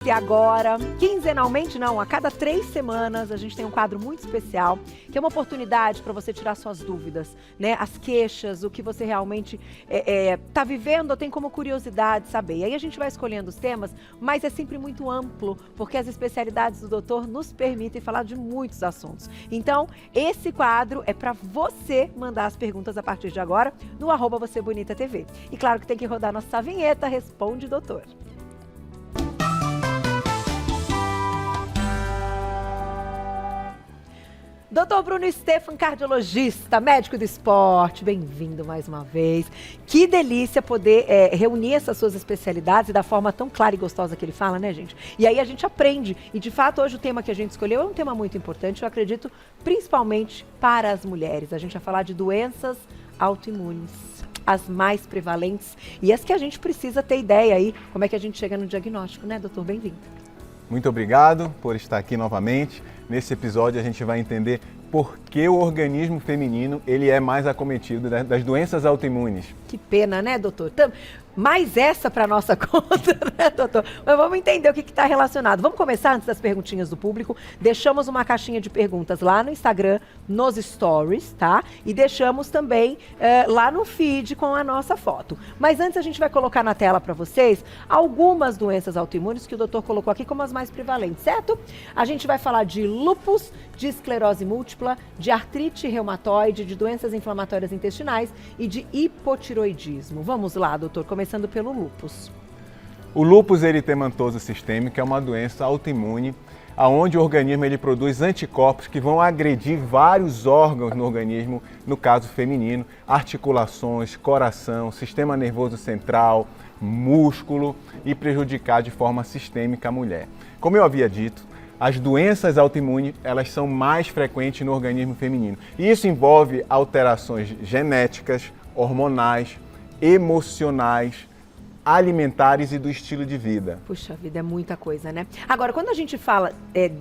E agora, quinzenalmente não, a cada 3 semanas a gente tem um quadro muito especial, que é uma oportunidade para você tirar suas dúvidas, né? As queixas, o que você realmente tá vivendo ou tem como curiosidade saber. E aí a gente vai escolhendo os temas, mas é sempre muito amplo, porque as especialidades do doutor nos permitem falar de muitos assuntos. Então, esse quadro é para você mandar as perguntas a partir de agora no @VocêBonitaTV. E claro que tem que rodar nossa vinheta, Responde Doutor. Doutor Bruno Stefan, cardiologista, médico do esporte, bem-vindo mais uma vez. Que delícia poder reunir essas suas especialidades da forma tão clara e gostosa que ele fala, né, gente? E aí a gente aprende. E, de fato, hoje o tema que a gente escolheu é um tema muito importante, eu acredito, principalmente para as mulheres. A gente vai falar de doenças autoimunes, as mais prevalentes e as que a gente precisa ter ideia aí, como é que a gente chega no diagnóstico, né, doutor? Bem-vindo. Muito obrigado por estar aqui novamente. Nesse episódio a gente vai entender por que o organismo feminino ele é mais acometido das doenças autoimunes. Que pena, né, doutor? Mais essa para nossa conta, né, doutor? Mas vamos entender o que está relacionado. Vamos começar antes das perguntinhas do público. Deixamos uma caixinha de perguntas lá no Instagram, nos stories, tá? E deixamos também lá no feed com a nossa foto. Mas antes a gente vai colocar na tela para vocês algumas doenças autoimunes que o doutor colocou aqui como as mais prevalentes, certo? A gente vai falar de lúpus, de esclerose múltipla, de artrite reumatoide, de doenças inflamatórias intestinais e de hipotiroidismo. Vamos lá, doutor, começando pelo lúpus. O lúpus eritematoso sistêmico é uma doença autoimune, onde o organismo ele produz anticorpos que vão agredir vários órgãos no organismo, no caso feminino, articulações, coração, sistema nervoso central, músculo e prejudicar de forma sistêmica a mulher. Como eu havia dito, as doenças autoimunes, elas são mais frequentes no organismo feminino. E isso envolve alterações genéticas, hormonais, emocionais, alimentares e do estilo de vida. Puxa vida, é muita coisa, né? Agora, quando a gente fala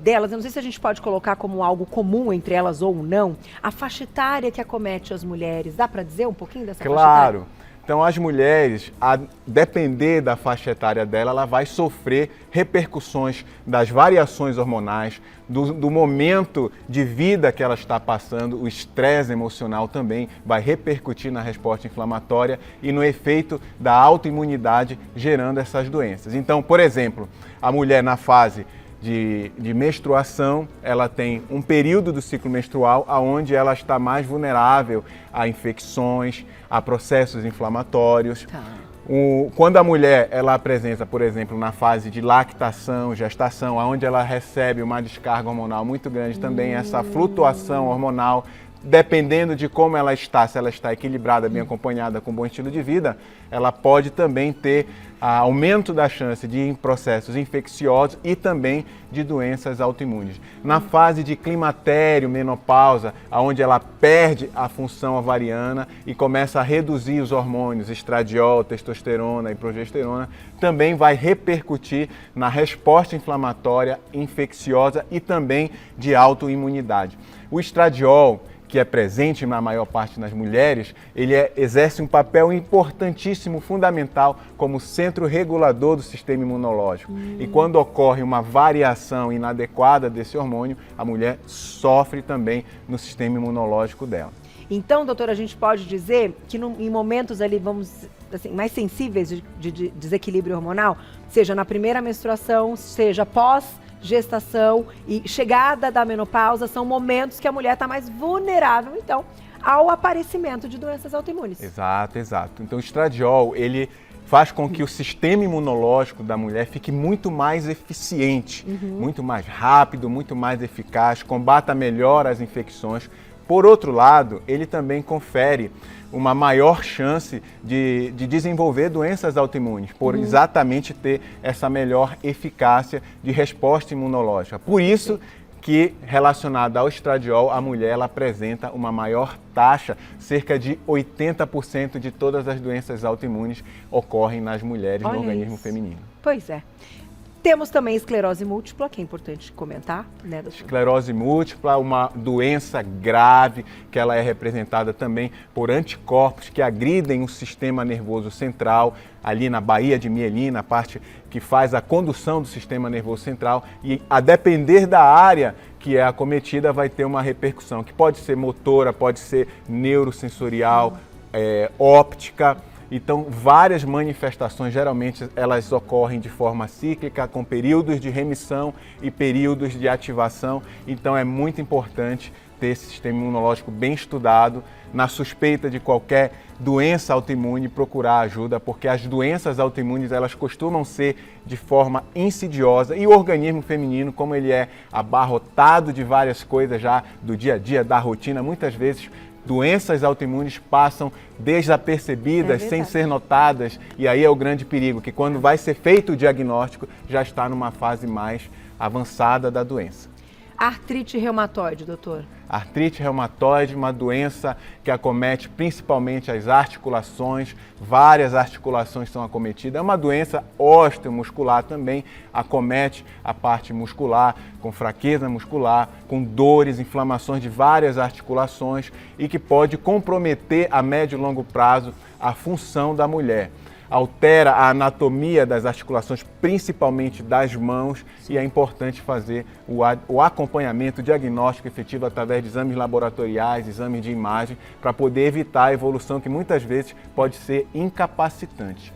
delas, eu não sei se a gente pode colocar como algo comum entre elas ou não, a faixa etária que acomete as mulheres. Dá para dizer um pouquinho dessa faixa etária? Claro. Então, as mulheres, a depender da faixa etária dela, ela vai sofrer repercussões das variações hormonais, do momento de vida que ela está passando, o estresse emocional também vai repercutir na resposta inflamatória e no efeito da autoimunidade gerando essas doenças. Então, por exemplo, a mulher na fase de menstruação, ela tem um período do ciclo menstrual onde ela está mais vulnerável a infecções, a processos inflamatórios. Tá. Quando a mulher ela apresenta, por exemplo, na fase de lactação, gestação, onde ela recebe uma descarga hormonal muito grande, também essa flutuação hormonal, dependendo de como ela está, se ela está equilibrada, bem acompanhada, com um bom estilo de vida, ela pode também ter aumento da chance de processos infecciosos e também de doenças autoimunes. Na fase de climatério, menopausa, onde ela perde a função ovariana e começa a reduzir os hormônios estradiol, testosterona e progesterona, também vai repercutir na resposta inflamatória, infecciosa e também de autoimunidade. O estradiol, que é presente na maior parte das mulheres, ele exerce um papel importantíssimo, fundamental, como centro regulador do sistema imunológico. E quando ocorre uma variação inadequada desse hormônio, a mulher sofre também no sistema imunológico dela. Então, doutora, a gente pode dizer que em momentos ali, vamos assim, mais sensíveis de desequilíbrio hormonal, seja na primeira menstruação, seja pós-gestação e chegada da menopausa, são momentos que a mulher está mais vulnerável, então, ao aparecimento de doenças autoimunes. Exato, exato. Então, o estradiol, ele faz com que o sistema imunológico da mulher fique muito mais eficiente, muito mais rápido, muito mais eficaz, combata melhor as infecções. Por outro lado, ele também confere uma maior chance de desenvolver doenças autoimunes, por exatamente ter essa melhor eficácia de resposta imunológica. Por isso que, relacionada ao estradiol, a mulher ela apresenta uma maior taxa, cerca de 80% de todas as doenças autoimunes ocorrem nas mulheres no organismo feminino. Pois é. Temos também esclerose múltipla, que é importante comentar, né, doutor? Esclerose múltipla, uma doença grave, que ela é representada também por anticorpos que agridem o sistema nervoso central, ali na baía de mielina, a parte que faz a condução do sistema nervoso central, e a depender da área que é acometida, vai ter uma repercussão, que pode ser motora, pode ser neurosensorial, óptica. Então, várias manifestações, geralmente, elas ocorrem de forma cíclica, com períodos de remissão e períodos de ativação. Então, é muito importante ter esse sistema imunológico bem estudado. Na suspeita de qualquer doença autoimune, procurar ajuda, porque as doenças autoimunes, elas costumam ser de forma insidiosa, e o organismo feminino, como ele é abarrotado de várias coisas já do dia a dia, da rotina, muitas vezes doenças autoimunes passam desapercebidas, sem ser notadas, e aí é o grande perigo, que quando vai ser feito o diagnóstico, já está numa fase mais avançada da doença. Artrite reumatoide, doutor? Artrite reumatoide, uma doença que acomete principalmente as articulações, várias articulações são acometidas. É uma doença osteomuscular também, acomete a parte muscular, com fraqueza muscular, com dores, inflamações de várias articulações e que pode comprometer a médio e longo prazo a função da mulher. Altera a anatomia das articulações, principalmente das mãos, e é importante fazer o acompanhamento diagnóstico efetivo através de exames laboratoriais, exames de imagem, para poder evitar a evolução que muitas vezes pode ser incapacitante.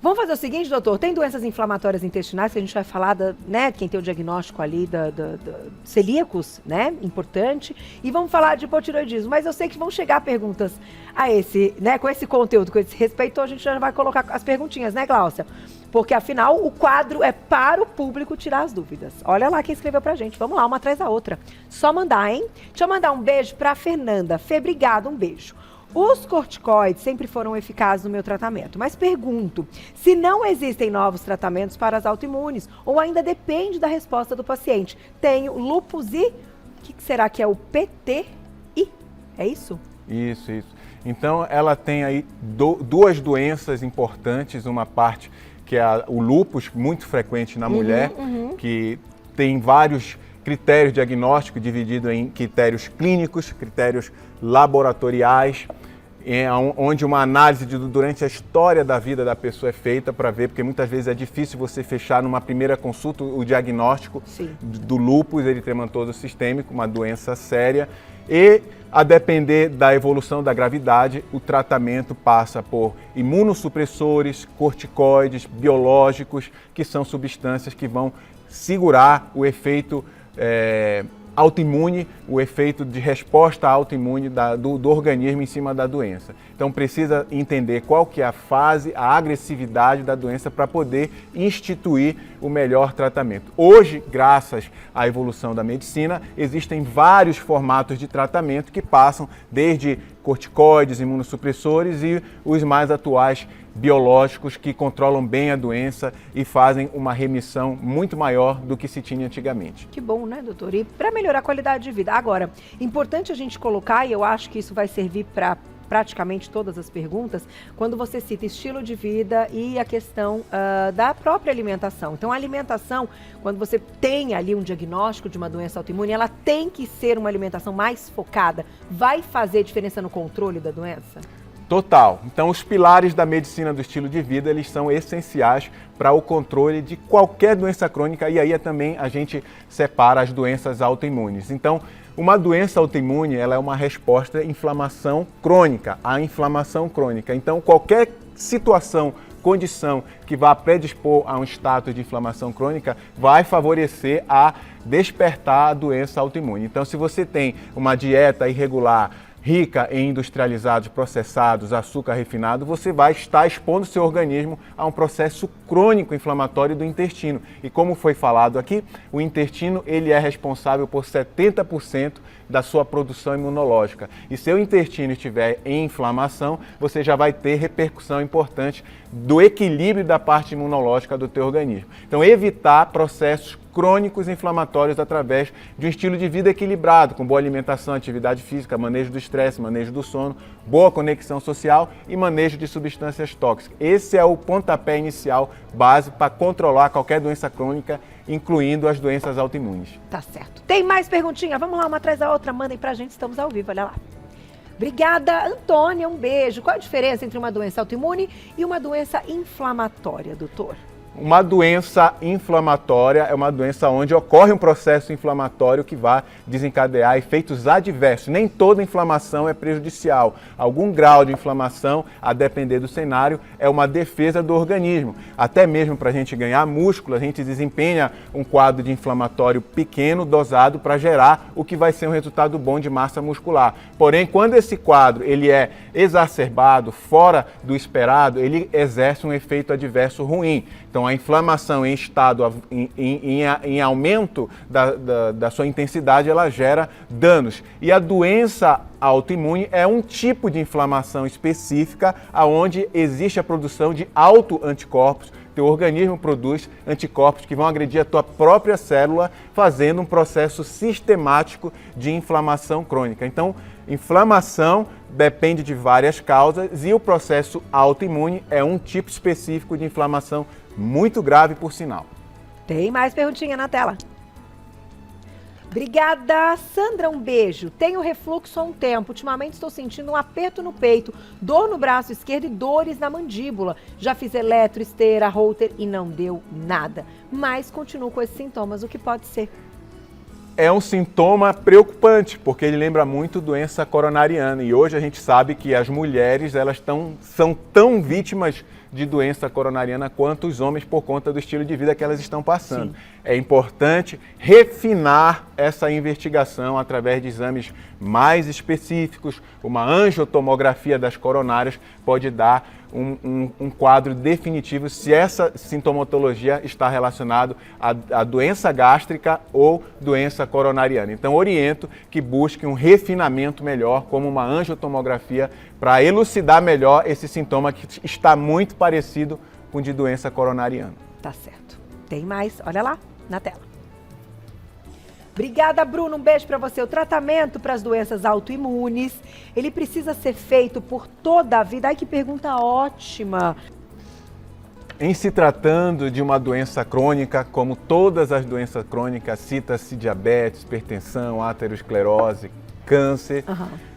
Vamos fazer o seguinte, doutor, tem doenças inflamatórias intestinais que a gente vai falar, né, quem tem o diagnóstico ali celíacos, né, importante, e vamos falar de hipotireoidismo, mas eu sei que vão chegar perguntas a esse, né, com esse conteúdo, com esse respeito, a gente já vai colocar as perguntinhas, né, Gláucia? Porque afinal o quadro é para o público tirar as dúvidas. Olha lá quem escreveu pra gente, vamos lá, uma atrás da outra. Só mandar, hein? Deixa eu mandar um beijo pra Fernanda. Fê, obrigada, um beijo. Os corticoides sempre foram eficazes no meu tratamento, mas pergunto se não existem novos tratamentos para as autoimunes ou ainda depende da resposta do paciente. Tenho lúpus e... o que será que é o PTI? É isso? Isso. Então, ela tem aí duas doenças importantes, uma parte que é o lúpus, muito frequente na mulher, que tem vários critérios diagnósticos divididos em critérios clínicos, critérios laboratoriais, onde uma análise durante a história da vida da pessoa é feita para ver, porque muitas vezes é difícil você fechar numa primeira consulta o diagnóstico do lúpus eritematoso sistêmico, uma doença séria, e a depender da evolução da gravidade, o tratamento passa por imunossupressores, corticoides, biológicos, que são substâncias que vão segurar o efeito autoimune, o efeito de resposta autoimune do organismo em cima da doença. Então precisa entender qual que é a fase, a agressividade da doença para poder instituir o melhor tratamento. Hoje, graças à evolução da medicina, existem vários formatos de tratamento que passam desde corticoides, imunossupressores e os mais atuais biológicos que controlam bem a doença e fazem uma remissão muito maior do que se tinha antigamente. Que bom, né, doutor? E para melhorar a qualidade de vida. Agora, importante a gente colocar, e eu acho que isso vai servir para praticamente todas as perguntas, quando você cita estilo de vida e a questão da própria alimentação. Então, a alimentação, quando você tem ali um diagnóstico de uma doença autoimune, ela tem que ser uma alimentação mais focada. Vai fazer diferença no controle da doença? Total. Então, os pilares da medicina do estilo de vida, eles são essenciais para o controle de qualquer doença crônica, e aí também a gente separa as doenças autoimunes. Então, uma doença autoimune, ela é uma resposta à inflamação crônica, Então, qualquer situação, condição que vá predispor a um status de inflamação crônica vai favorecer a despertar a doença autoimune. Então, se você tem uma dieta irregular, rica em industrializados, processados, açúcar refinado, você vai estar expondo seu organismo a um processo crônico inflamatório do intestino. E como foi falado aqui, o intestino ele é responsável por 70% da sua produção imunológica. E se o intestino estiver em inflamação, você já vai ter repercussão importante do equilíbrio da parte imunológica do teu organismo. Então, evitar processos crônicos inflamatórios através de um estilo de vida equilibrado, com boa alimentação, atividade física, manejo do estresse, manejo do sono, boa conexão social e manejo de substâncias tóxicas. Esse é o pontapé inicial, base, para controlar qualquer doença crônica, incluindo as doenças autoimunes. Tá certo. Tem mais perguntinha? Vamos lá, uma atrás da outra. Mandem pra gente, estamos ao vivo, olha lá. Obrigada, Antônia, um beijo. Qual a diferença entre uma doença autoimune e uma doença inflamatória, doutor? Uma doença inflamatória é uma doença onde ocorre um processo inflamatório que vai desencadear efeitos adversos. Nem toda inflamação é prejudicial. Algum grau de inflamação, a depender do cenário, é uma defesa do organismo. Até mesmo para a gente ganhar músculo, a gente desempenha um quadro de inflamatório pequeno, dosado, para gerar o que vai ser um resultado bom de massa muscular. Porém, quando esse quadro ele é exacerbado, fora do esperado, ele exerce um efeito adverso ruim. Então, a inflamação em estado, em aumento da sua intensidade, ela gera danos. E a doença autoimune é um tipo de inflamação específica onde existe a produção de autoanticorpos. Teu organismo produz anticorpos que vão agredir a tua própria célula, fazendo um processo sistemático de inflamação crônica. Então, inflamação depende de várias causas e o processo autoimune é um tipo específico de inflamação muito grave, por sinal. Tem mais perguntinha na tela. Obrigada, Sandra, um beijo. Tenho refluxo há um tempo. Ultimamente estou sentindo um aperto no peito, dor no braço esquerdo e dores na mandíbula. Já fiz eletro, esteira, holter e não deu nada. Mas continuo com esses sintomas. O que pode ser? É um sintoma preocupante, porque ele lembra muito doença coronariana. E hoje a gente sabe que as mulheres são tão vítimas de doença coronariana quanto os homens por conta do estilo de vida que elas estão passando. Sim. É importante refinar essa investigação através de exames mais específicos. Uma angiotomografia das coronárias pode dar um quadro definitivo se essa sintomatologia está relacionada à doença gástrica ou doença coronariana. Então, oriento que busque um refinamento melhor, como uma angiotomografia, para elucidar melhor esse sintoma que está muito parecido com o de doença coronariana. Tá certo. Tem mais? Olha lá, na tela. Obrigada, Bruno. Um beijo para você. O tratamento para as doenças autoimunes, ele precisa ser feito por toda a vida? Ai, que pergunta ótima. Em se tratando de uma doença crônica, como todas as doenças crônicas, cita-se diabetes, hipertensão, aterosclerose, câncer.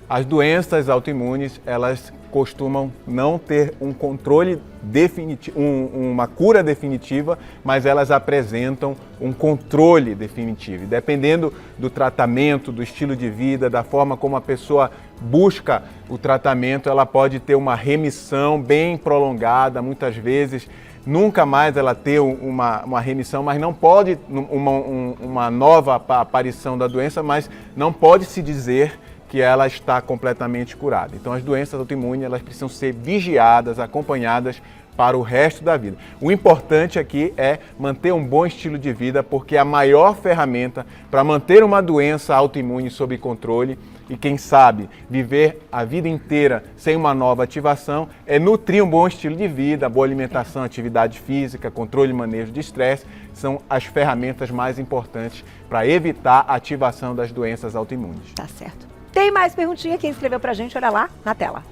As doenças autoimunes, elas costumam não ter um controle definitivo, uma cura definitiva, mas elas apresentam um controle definitivo. Dependendo do tratamento, do estilo de vida, da forma como a pessoa busca o tratamento, ela pode ter uma remissão bem prolongada, muitas vezes nunca mais ela ter uma remissão, mas não pode, uma nova aparição da doença, mas não pode se dizer que ela está completamente curada. Então, as doenças autoimunes, elas precisam ser vigiadas, acompanhadas para o resto da vida. O importante aqui é manter um bom estilo de vida, porque a maior ferramenta para manter uma doença autoimune sob controle e, quem sabe, viver a vida inteira sem uma nova ativação é nutrir um bom estilo de vida, boa alimentação, atividade física, controle e manejo de estresse, são as ferramentas mais importantes para evitar a ativação das doenças autoimunes. Tá certo. Tem mais perguntinha? Quem escreveu pra gente, olha lá na tela.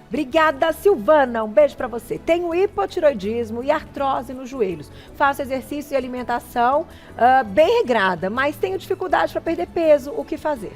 Obrigada, Silvana. Um beijo pra você. Tenho hipotiroidismo e artrose nos joelhos. Faço exercício e alimentação bem regrada, mas tenho dificuldade para perder peso. O que fazer?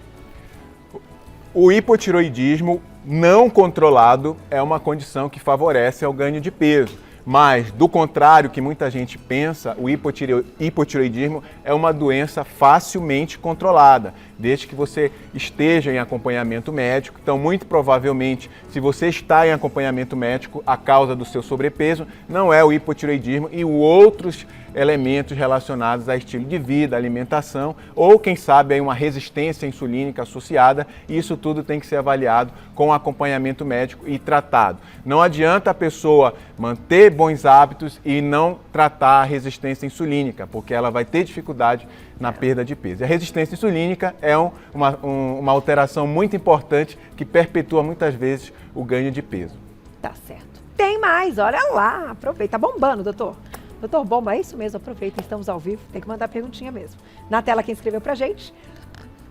O hipotiroidismo não controlado é uma condição que favorece ao ganho de peso. Mas, do contrário que muita gente pensa, o hipotireoidismo é uma doença facilmente controlada, desde que você esteja em acompanhamento médico. Então, muito provavelmente, se você está em acompanhamento médico, a causa do seu sobrepeso não é o hipotireoidismo e outros elementos relacionados a estilo de vida, alimentação, ou quem sabe aí uma resistência insulínica associada, e isso tudo tem que ser avaliado com acompanhamento médico e tratado. Não adianta a pessoa manter bons hábitos e não tratar a resistência insulínica, porque ela vai ter dificuldade na perda de peso. A resistência insulínica é uma alteração muito importante que perpetua muitas vezes o ganho de peso. Tá certo. Tem mais, olha lá, aproveita, tá bombando, doutor. Doutor Bomba, é isso mesmo, aproveita, estamos ao vivo, tem que mandar perguntinha mesmo. Na tela quem escreveu pra gente.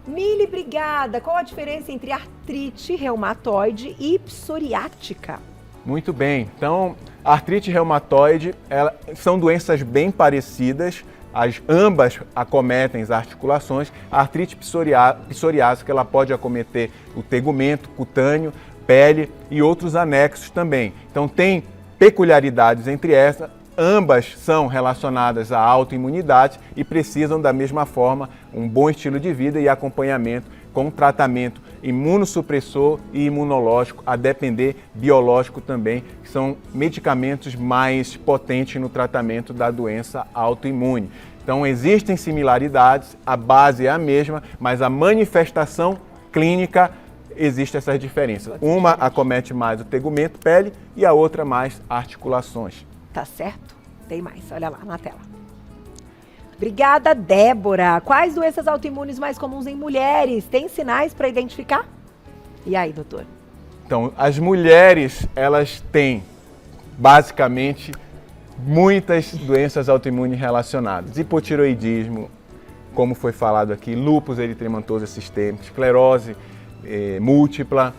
Mili, obrigada. Qual a diferença entre artrite reumatoide e psoriática? Muito bem. Então, a artrite reumatoide são doenças bem parecidas. Ambas acometem as articulações. A artrite psoriásica ela pode acometer o tegumento cutâneo, pele e outros anexos também. Então, tem peculiaridades entre essas. Ambas são relacionadas à autoimunidade e precisam da mesma forma um bom estilo de vida e acompanhamento com tratamento imunossupressor e imunológico, a depender biológico também, que são medicamentos mais potentes no tratamento da doença autoimune. Então existem similaridades, a base é a mesma, mas a manifestação clínica existe essas diferenças. Uma acomete mais o tegumento, pele, e a outra mais articulações. Tá certo? Tem mais, olha lá na tela. Obrigada, Débora. Quais doenças autoimunes mais comuns em mulheres? Tem sinais para identificar? E aí, doutor? Então, as mulheres, elas têm, basicamente, muitas doenças autoimunes relacionadas. Hipotiroidismo, como foi falado aqui, lúpus eritematoso sistêmico, esclerose múltipla,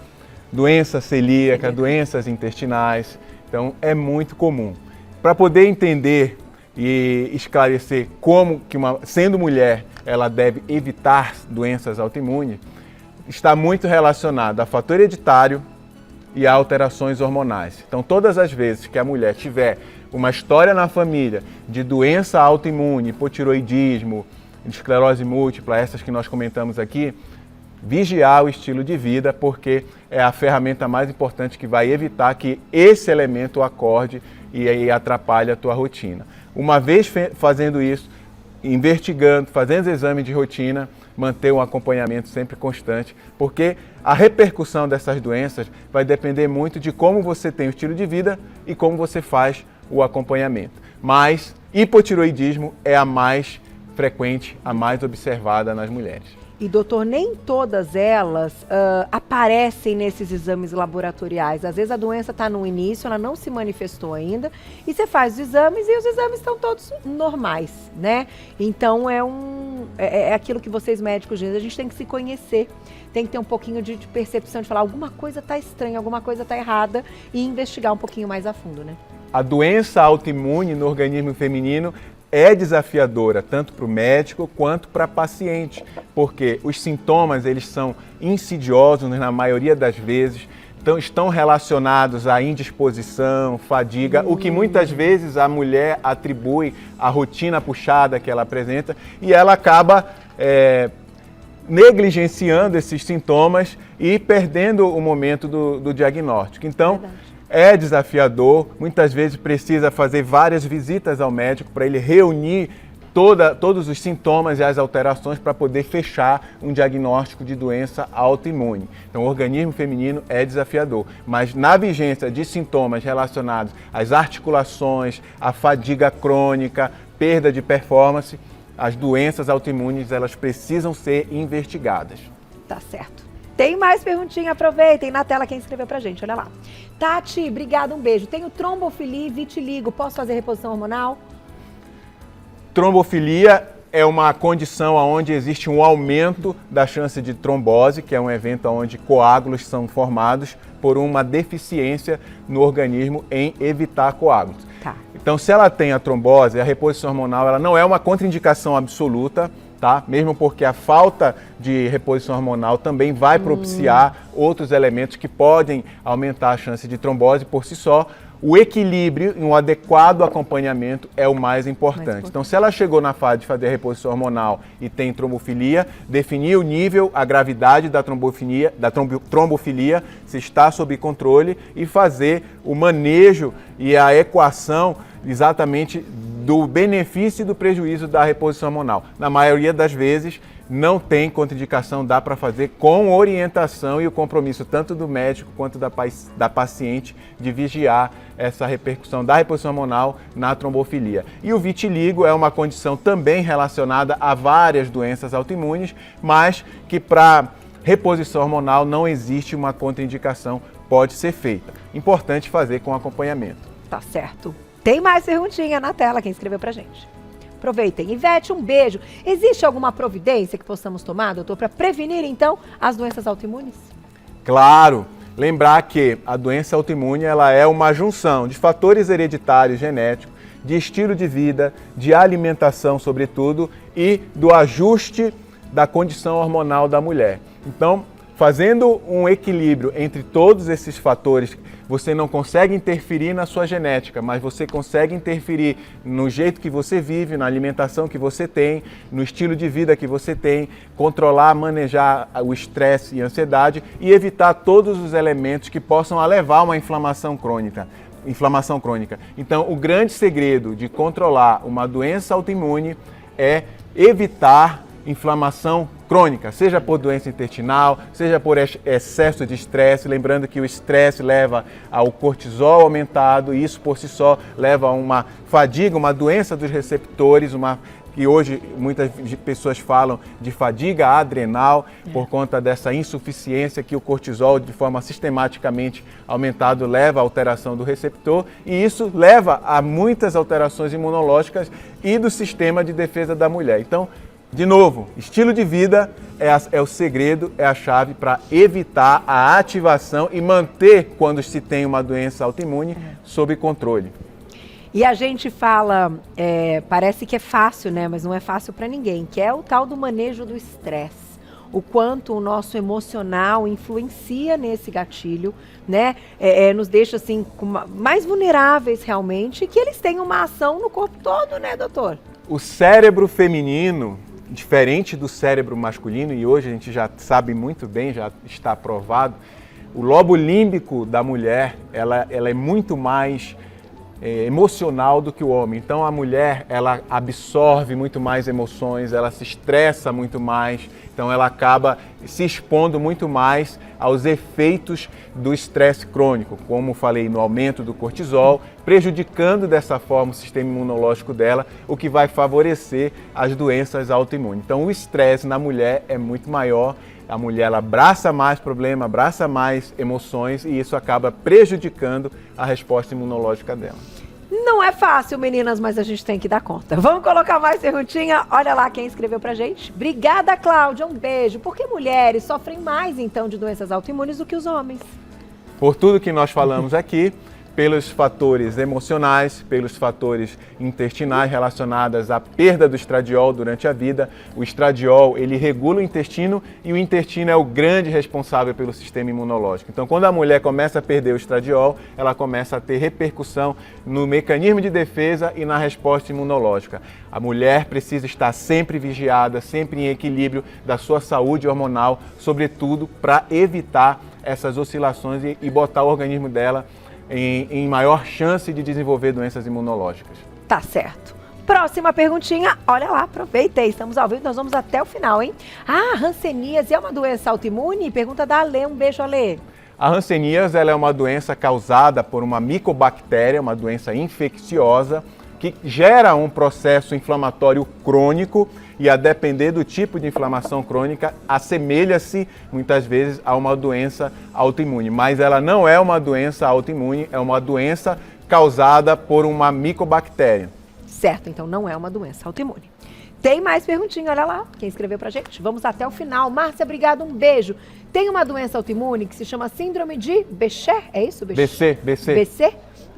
doença celíaca, doenças intestinais. Então, é muito comum. Para poder entender e esclarecer como que sendo mulher ela deve evitar doenças autoimunes, está muito relacionado a fator hereditário e a alterações hormonais. Então, todas as vezes que a mulher tiver uma história na família de doença autoimune, hipotiroidismo, esclerose múltipla, essas que nós comentamos aqui, vigiar o estilo de vida, porque é a ferramenta mais importante que vai evitar que esse elemento acorde e aí atrapalhe a tua rotina. Uma vez fazendo isso, investigando, fazendo exame de rotina, manter um acompanhamento sempre constante, porque a repercussão dessas doenças vai depender muito de como você tem o estilo de vida e como você faz o acompanhamento. Mas hipotiroidismo é a mais frequente, a mais observada nas mulheres. E, doutor, nem todas elas aparecem nesses exames laboratoriais. Às vezes a doença está no início, ela não se manifestou ainda, e você faz os exames e os exames estão todos normais, né? Então é aquilo que vocês médicos dizem, a gente tem que se conhecer, tem que ter um pouquinho de percepção, de falar alguma coisa está estranha, alguma coisa está errada e investigar um pouquinho mais a fundo, né? A doença autoimune no organismo feminino é desafiadora, tanto para o médico quanto para a paciente, porque os sintomas eles são insidiosos na maioria das vezes, então estão relacionados à indisposição, fadiga, o que muitas vezes a mulher atribui à rotina puxada que ela apresenta e ela acaba negligenciando esses sintomas e perdendo o momento do diagnóstico. Então, é desafiador, muitas vezes precisa fazer várias visitas ao médico para ele reunir todos os sintomas e as alterações para poder fechar um diagnóstico de doença autoimune. Então, o organismo feminino é desafiador, mas na vigência de sintomas relacionados às articulações, à fadiga crônica, perda de performance, as doenças autoimunes elas precisam ser investigadas. Tá certo. Tem mais perguntinha, aproveitem na tela quem escreveu pra gente, olha lá. Tati, obrigada, um beijo. Tenho trombofilia e vitiligo, posso fazer reposição hormonal? Trombofilia é uma condição onde existe um aumento da chance de trombose, que é um evento onde coágulos são formados por uma deficiência no organismo em evitar coágulos. Tá. Então, se ela tem a trombose, a reposição hormonal ela não é uma contraindicação absoluta, tá? Mesmo porque a falta de reposição hormonal também vai propiciar outros elementos que podem aumentar a chance de trombose por si só. O equilíbrio e um adequado acompanhamento é o mais importante. Então, se ela chegou na fase de fazer a reposição hormonal e tem trombofilia, definir o nível, a gravidade da trombofilia, se está sob controle e fazer o manejo e a equação exatamente do benefício e do prejuízo da reposição hormonal. Na maioria das vezes, não tem contraindicação, dá para fazer com orientação e o compromisso tanto do médico quanto da paciente de vigiar essa repercussão da reposição hormonal na trombofilia. E o vitiligo é uma condição também relacionada a várias doenças autoimunes, mas que para reposição hormonal não existe uma contraindicação, pode ser feita. Importante fazer com acompanhamento. Tá certo. Tem mais perguntinha na tela, quem escreveu pra gente. Aproveitem. Ivete, um beijo. Existe alguma providência que possamos tomar, doutor, para prevenir, então, as doenças autoimunes? Claro! Lembrar que a doença autoimune ela é uma junção de fatores hereditários genéticos, de estilo de vida, de alimentação, sobretudo, e do ajuste da condição hormonal da mulher. Então, fazendo um equilíbrio entre todos esses fatores, você não consegue interferir na sua genética, mas você consegue interferir no jeito que você vive, na alimentação que você tem, no estilo de vida que você tem, controlar, manejar o estresse e a ansiedade e evitar todos os elementos que possam levar a uma inflamação crônica. Então, o grande segredo de controlar uma doença autoimune é evitar inflamação crônica, seja por doença intestinal, seja por excesso de estresse, lembrando que o estresse leva ao cortisol aumentado e isso por si só leva a uma fadiga, uma doença dos receptores, que hoje muitas pessoas falam de fadiga adrenal por conta dessa insuficiência que o cortisol, de forma sistematicamente aumentado, leva à alteração do receptor e isso leva a muitas alterações imunológicas e do sistema de defesa da mulher. Então, de novo, estilo de vida é o segredo, é a chave para evitar a ativação e manter, quando se tem uma doença autoimune, sob controle. E a gente fala, parece que é fácil, né? Mas não é fácil para ninguém, que é o tal do manejo do estresse. O quanto o nosso emocional influencia nesse gatilho, né? Nos deixa assim mais vulneráveis realmente, que eles têm uma ação no corpo todo, né, doutor? O cérebro feminino, diferente do cérebro masculino, e hoje a gente já sabe muito bem, já está provado, o lobo límbico da mulher, ela é muito mais emocional do que o homem. Então a mulher, ela absorve muito mais emoções, ela se estressa muito mais, então ela acaba se expondo muito mais aos efeitos do estresse crônico, como falei, no aumento do cortisol, prejudicando dessa forma o sistema imunológico dela, o que vai favorecer as doenças autoimunes. Então o estresse na mulher é muito maior, a mulher ela abraça mais problema, abraça mais emoções e isso acaba prejudicando a resposta imunológica dela. Não é fácil, meninas, mas a gente tem que dar conta. Vamos colocar mais perguntinha? Olha lá quem escreveu pra gente. Obrigada, Cláudia. Um beijo. Por que mulheres sofrem mais, então, de doenças autoimunes do que os homens? Por tudo que nós falamos aqui, pelos fatores emocionais, pelos fatores intestinais relacionados à perda do estradiol durante a vida. O estradiol, ele regula o intestino e o intestino é o grande responsável pelo sistema imunológico. Então, quando a mulher começa a perder o estradiol, ela começa a ter repercussão no mecanismo de defesa e na resposta imunológica. A mulher precisa estar sempre vigiada, sempre em equilíbrio da sua saúde hormonal, sobretudo para evitar essas oscilações e botar o organismo dela em maior chance de desenvolver doenças imunológicas. Tá certo. Próxima perguntinha, olha lá, aproveita aí, estamos ao vivo, nós vamos até o final, hein? Hanseníase é uma doença autoimune? Pergunta da Alê, um beijo, Alê. A hanseníase ela é uma doença causada por uma micobactéria, uma doença infecciosa, que gera um processo inflamatório crônico e, a depender do tipo de inflamação crônica, assemelha-se muitas vezes a uma doença autoimune. Mas ela não é uma doença autoimune, é uma doença causada por uma micobactéria. Certo, então não é uma doença autoimune. Tem mais perguntinha, olha lá, quem escreveu pra gente. Vamos até o final. Márcia, obrigado, um beijo. Tem uma doença autoimune que se chama síndrome de Behçet, é isso? BC.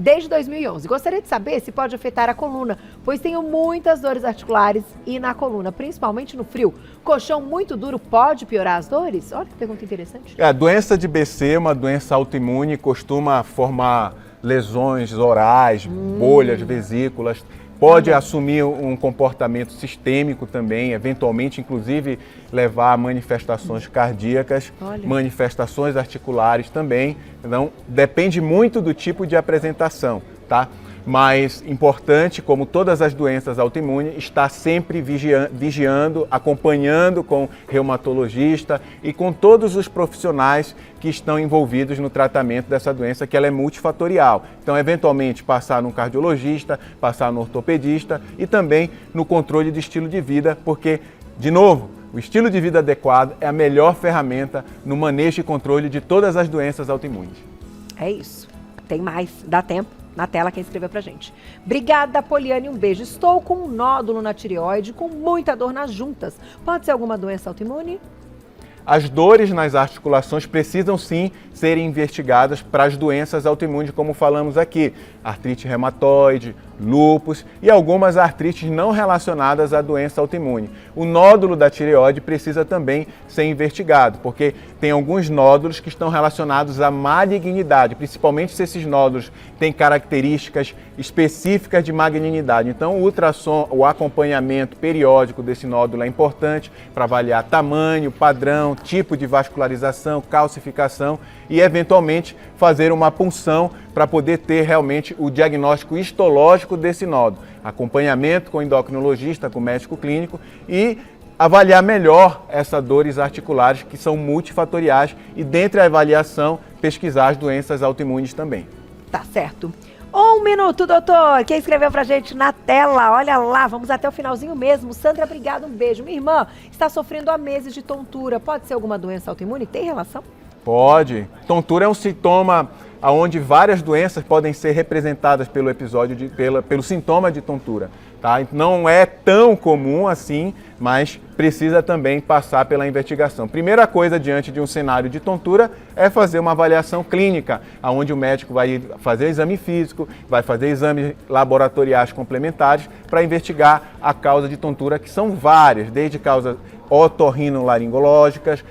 Desde 2011. Gostaria de saber se pode afetar a coluna, pois tenho muitas dores articulares e na coluna, principalmente no frio. Colchão muito duro pode piorar as dores? Olha que pergunta interessante. A doença de BC é uma doença autoimune, costuma formar lesões orais, bolhas, vesículas. Pode assumir um comportamento sistêmico também, eventualmente, inclusive, levar a manifestações cardíacas, manifestações articulares também. Então, depende muito do tipo de apresentação, tá? Mas importante, como todas as doenças autoimunes, estar sempre vigiando, acompanhando com reumatologista e com todos os profissionais que estão envolvidos no tratamento dessa doença, que ela é multifatorial. Então, eventualmente, passar no cardiologista, passar no ortopedista e também no controle de estilo de vida, porque, de novo, o estilo de vida adequado é a melhor ferramenta no manejo e controle de todas as doenças autoimunes. É isso. Tem mais, dá tempo. Na tela quem escreveu pra gente. Obrigada, Poliane, um beijo. Estou com um nódulo na tireoide, com muita dor nas juntas. Pode ser alguma doença autoimune? As dores nas articulações precisam sim serem investigadas para as doenças autoimunes, como falamos aqui, artrite reumatoide, lúpus e algumas artrites não relacionadas à doença autoimune. O nódulo da tireoide precisa também ser investigado, porque tem alguns nódulos que estão relacionados à malignidade, principalmente se esses nódulos têm características específicas de malignidade. Então, o ultrassom, o acompanhamento periódico desse nódulo é importante para avaliar tamanho, padrão, tipo de vascularização, calcificação e, eventualmente, fazer uma punção para poder ter realmente o diagnóstico histológico desse nódulo. Acompanhamento com o endocrinologista, com o médico clínico e avaliar melhor essas dores articulares que são multifatoriais e, dentre a avaliação, pesquisar as doenças autoimunes também. Tá certo. 1 minuto, doutor. Quem escreveu pra gente na tela? Olha lá, vamos até o finalzinho mesmo. Sandra, obrigada, um beijo. Minha irmã está sofrendo há meses de tontura. Pode ser alguma doença autoimune? Tem relação? Pode. Tontura é um sintoma onde várias doenças podem ser representadas pelo episódio, pelo sintoma de tontura. Tá? Não é tão comum assim, mas precisa também passar pela investigação. Primeira coisa diante de um cenário de tontura é fazer uma avaliação clínica, onde o médico vai fazer exame físico, vai fazer exames laboratoriais complementares para investigar a causa de tontura, que são várias, desde causas otorrinolaringológicas,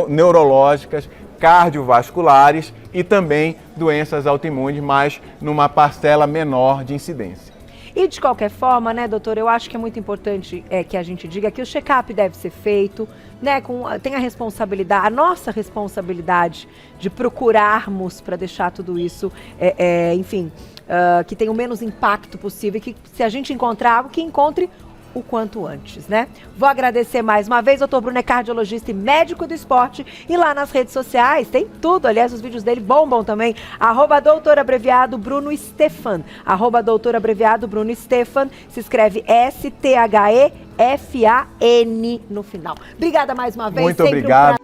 neurológicas, cardiovasculares e também doenças autoimunes, mas numa parcela menor de incidência. E de qualquer forma, né, doutor, eu acho que é muito importante que a gente diga que o check-up deve ser feito, né, tem a responsabilidade, a nossa responsabilidade de procurarmos para deixar tudo isso, enfim, que tenha o menos impacto possível e que se a gente encontrar algo, que encontre o quanto antes, né? Vou agradecer mais uma vez, doutor Bruno é cardiologista e médico do esporte, e lá nas redes sociais tem tudo, aliás, os vídeos dele bombam também, @doutorabreviado_Bruno Stefan, @doutorabreviado_Bruno Stefan, se escreve STHEFAN no final. Obrigada mais uma vez. Muito obrigado.